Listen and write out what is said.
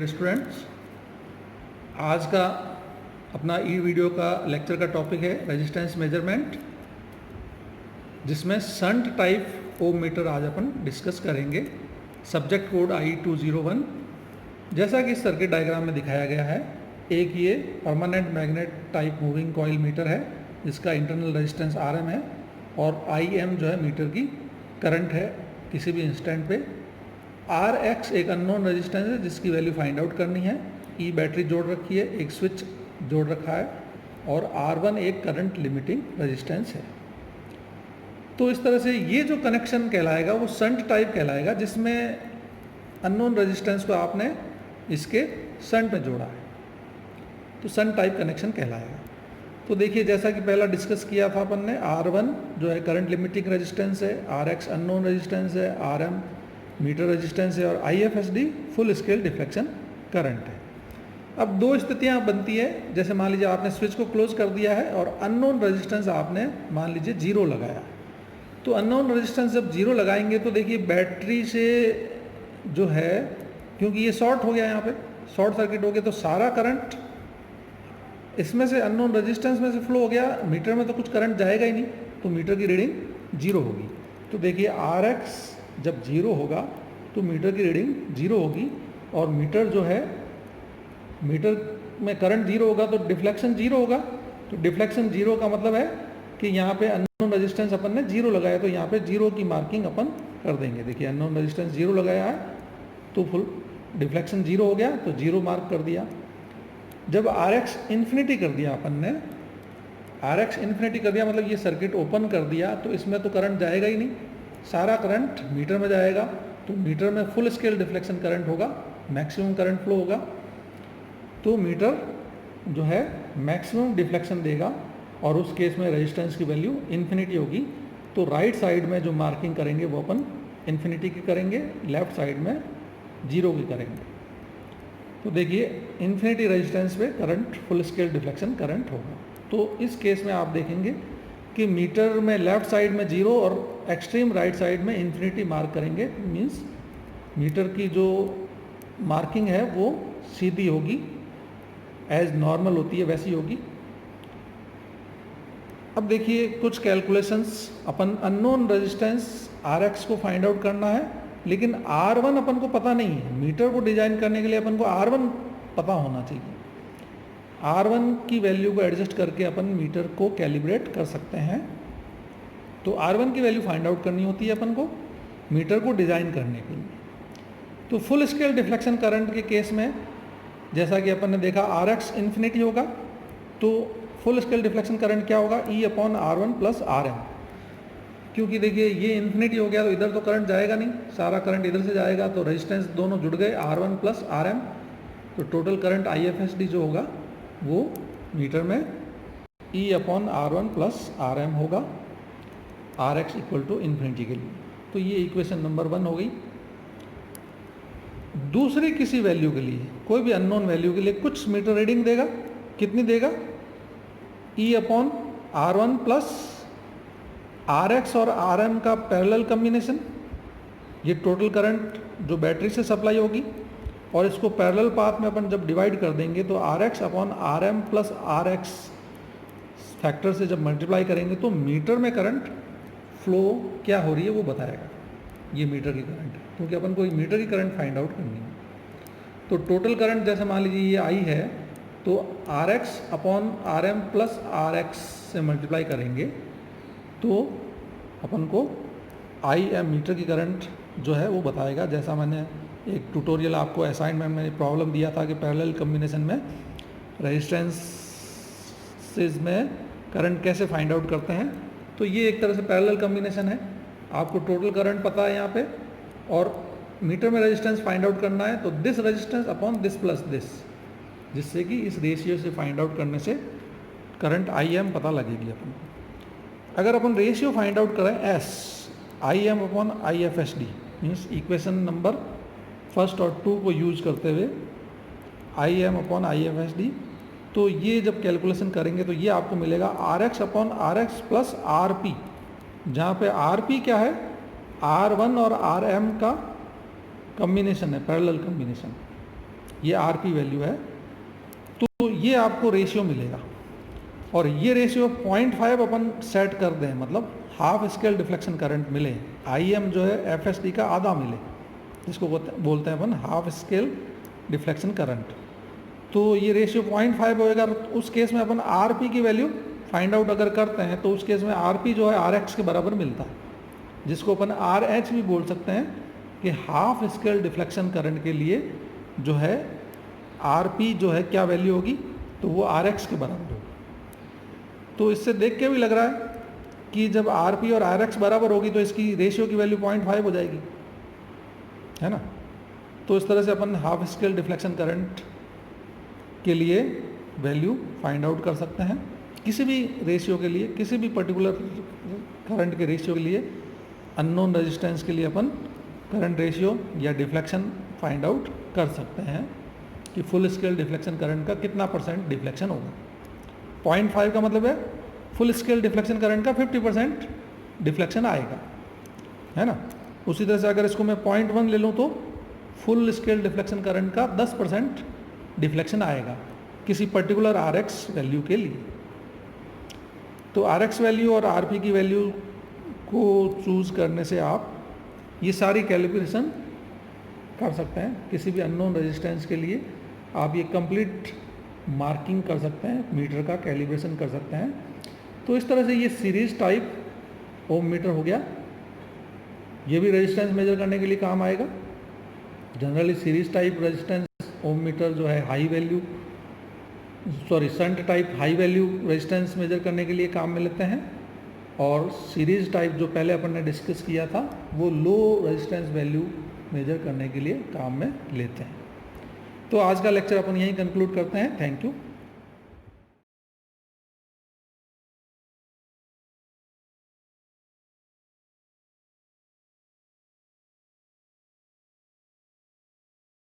Dear students, आज का अपना ई वीडियो का लेक्चर का टॉपिक है रेजिस्टेंस मेजरमेंट, जिसमें संट टाइप ओम मीटर आज अपन डिस्कस करेंगे। Subject code I201। जैसा कि सर्किट डायग्राम में दिखाया गया है, एक ये permanent magnet type moving coil meter है जिसका इंटरनल रेजिस्टेंस RM है और IM जो है मीटर की करंट है किसी भी इंस्टेंट पे। RX एक अननोन रेजिस्टेंस है जिसकी वैल्यू फाइंड आउट करनी है। ई बैटरी जोड़ रखी है, एक स्विच जोड़ रखा है और R1 एक करंट लिमिटिंग रेजिस्टेंस है। तो इस तरह से ये जो कनेक्शन कहलाएगा वो संट टाइप कहलाएगा, जिसमें अननोन रेजिस्टेंस को आपने इसके संट में जोड़ा है, तो संट टाइप कनेक्शन कहलाएगा। तो देखिए, जैसा कि पहला डिस्कस किया था अपन ने, R1 जो है करंट लिमिटिंग रेजिस्टेंस है, RX अननोन रेजिस्टेंस है, RM मीटर रेजिस्टेंस है और IFSD full scale deflection current है। अब दो स्थितियां बनती है, जैसे मान लीजिए आपने स्विच को क्लोज कर दिया है और अननोन रेजिस्टेंस आपने मान लीजिए 0 लगाया। तो अननोन रेजिस्टेंस जब 0 लगाएंगे तो देखिए बैटरी से जो है, क्योंकि ये शॉर्ट हो गया, यहाँ पे शॉर्ट सर्किट हो गया, तो सारा करंट इसमें से अननोन रेजिस्टेंस में से फ्लो हो गया। मीटर में तो कुछ करंट जाएगा ही नहीं, तो मीटर की रीडिंग 0 होगी। तो देखिए RX जब 0 होगा तो मीटर की रीडिंग 0 होगी और मीटर जो है, मीटर में करंट 0 होगा तो डिफ्लेक्शन 0 होगा। तो डिफ्लेक्शन 0 का मतलब है कि यहाँ पे अननोन रेजिस्टेंस अपन ने 0 लगाया, तो यहाँ पे 0 की मार्किंग अपन कर देंगे। देखिए अननोन रेजिस्टेंस 0 लगाया है तो फुल डिफ्लेक्शन 0 हो गया, तो 0 मार्क कर दिया। जब RX इन्फिनिटी कर दिया अपन ने, RX इन्फिनिटी कर दिया मतलब ये सर्किट ओपन कर दिया, तो इसमें तो करंट जाएगा ही नहीं, सारा करंट मीटर में जाएगा। तो मीटर में फुल स्केल डिफ्लेक्शन करंट होगा, मैक्सिमम करंट फ्लो होगा, तो मीटर जो है मैक्सिमम डिफ्लेक्शन देगा और उस केस में रेजिस्टेंस की वैल्यू इन्फिनिटी होगी। तो राइट साइड में जो मार्किंग करेंगे वो अपन इन्फिनिटी की करेंगे, लेफ्ट साइड में 0 की करेंगे। तो देखिए इन्फिनिटी रेजिस्टेंस पे current full scale deflection current होगा। तो इस केस में आप देखेंगे कि मीटर में लेफ्ट साइड में 0 और एक्सट्रीम राइट साइड में इन्फिनिटी मार्क करेंगे। मीन्स मीटर की जो मार्किंग है वो सीधी होगी, एज नॉर्मल होती है वैसी होगी। अब देखिए कुछ कैलकुलेशंस, अपन अननोन रेजिस्टेंस RX को फाइंड आउट करना है, लेकिन R1 अपन को पता नहीं है। मीटर को डिजाइन करने के लिए अपन को R1 पता होना चाहिए। R1 की वैल्यू को एडजस्ट करके अपन मीटर को कैलिब्रेट कर सकते हैं। तो R1 की वैल्यू फाइंड आउट करनी होती है अपन को मीटर को डिज़ाइन करने के लिए। तो फुल स्केल डिफ्लेक्शन करंट के केस में जैसा कि अपन ने देखा RX इन्फिनिटी होगा, तो फुल स्केल डिफ्लेक्शन करंट क्या होगा, E/R1 + RM। क्योंकि देखिए ये इन्फिनिटी हो गया तो इधर तो करंट जाएगा नहीं, सारा करंट इधर से जाएगा, तो रेजिस्टेंस दोनों जुड़ गए R1 + RM। तो टोटल करंट IFSD जो होगा वो मीटर में E/R1 + RM होगा, RX = इन्फिनिटी के लिए। तो ये इक्वेशन नंबर 1 हो गई। दूसरी किसी वैल्यू के लिए, कोई भी अननोन वैल्यू के लिए कुछ मीटर रीडिंग देगा, कितनी देगा, E/R1 + RX और RM का पैरेलल कम्बिनेशन। ये टोटल करंट जो बैटरी से सप्लाई होगी और इसको पैरेलल पाथ में अपन जब डिवाइड कर देंगे तो RX/RM + RX फैक्टर से जब मल्टीप्लाई करेंगे तो मीटर में करंट फ्लो क्या हो रही है वो बताएगा। ये मीटर की करंट है, क्योंकि अपन को मीटर की करंट फाइंड आउट करनी है। तो टोटल करंट जैसे मान लीजिए ये I है, तो RX/RM + RX से मल्टीप्लाई करेंगे तो अपन को IM मीटर की करंट जो है वो बताएगा। जैसा मैंने एक ट्यूटोरियल आपको असाइनमेंट में प्रॉब्लम दिया था कि पैरेलल कम्बिनेशन में रेजिस्टेंसेस में करंट कैसे फाइंड आउट करते हैं। तो ये एक तरह से पैरेलल कम्बिनेशन है। आपको टोटल करंट पता है यहाँ पे और मीटर में रेजिस्टेंस फाइंड आउट करना है, तो this resistance upon this plus this, जिससे कि इस रेशियो से फाइंड आउट करने से करंट IM पता लगेगी अपन को। अगर अपन रेशियो फाइंड आउट करें S IM/IFSD, means equation number 1 और 2 को यूज करते हुए IM/IFSD, तो ये जब कैलकुलेशन करेंगे तो ये आपको मिलेगा RX/RX + RP, जहाँ पे RP क्या है, R1 और RM का कम्बिनेशन है, पैरेलल कम्बिनेशन। ये आरपी वैल्यू है, तो ये आपको रेशियो मिलेगा। और ये रेशियो 0.5 अपन सेट कर दें, मतलब हाफ स्केल डिफ्लेक्शन करंट मिले, IM जो है FSD का आधा मिले, जिसको बोलते हैं अपन हाफ स्केल डिफ्लेक्शन करंट। तो ये रेशियो 0.5 होएगा। उस केस में अपन आरपी की वैल्यू फाइंड आउट अगर करते हैं तो उस केस में आरपी जो है RX के बराबर मिलता है, जिसको अपन RH भी बोल सकते हैं कि हाफ स्केल डिफ्लेक्शन करंट के लिए जो है आरपी जो है क्या वैल्यू होगी, तो वो RX के बराबर होगी। तो इससे देख के भी लग रहा है कि जब आरपी और RX बराबर होगी तो इसकी रेशियो की वैल्यू 0.5 हो जाएगी, है ना। तो इस तरह से अपन हाफ स्केल डिफ्लेक्शन करंट के लिए वैल्यू फाइंड आउट कर सकते हैं। किसी भी रेशियो के लिए, किसी भी पर्टिकुलर करंट के रेशियो के लिए, अननोन रेजिस्टेंस के लिए अपन करंट रेशियो या डिफ्लेक्शन फाइंड आउट कर सकते हैं कि फुल स्केल डिफ्लेक्शन करंट का कितना % डिफ्लेक्शन होगा। 0.5 का मतलब है फुल स्केल डिफ्लेक्शन करंट का 50% डिफ्लेक्शन आएगा, है ना। उसी तरह से अगर इसको मैं 0.1 ले लूँ तो फुल स्केल डिफ्लेक्शन करंट का 10% डिफ्लेक्शन आएगा किसी पर्टिकुलर RX वैल्यू के लिए। तो RX वैल्यू और RP की वैल्यू को चूज़ करने से आप ये सारी कैलिब्रेशन कर सकते हैं। किसी भी अननोन रेजिस्टेंस के लिए आप ये कंप्लीट मार्किंग कर सकते हैं, मीटर का कैलिब्रेशन कर सकते हैं। तो इस तरह से ये सीरीज टाइप ओम मीटर हो गया। ये भी रेजिस्टेंस मेजर करने के लिए काम आएगा। जनरली सीरीज टाइप रेजिस्टेंस ओम मीटर जो है shunt type high value resistance measure करने के लिए काम में लेते हैं, और सीरीज टाइप जो पहले अपन ने डिस्कस किया था वो लो रेजिस्टेंस वैल्यू मेजर करने के लिए काम में लेते हैं। तो आज का लेक्चर अपन यहीं कंक्लूड करते हैं। Thank you.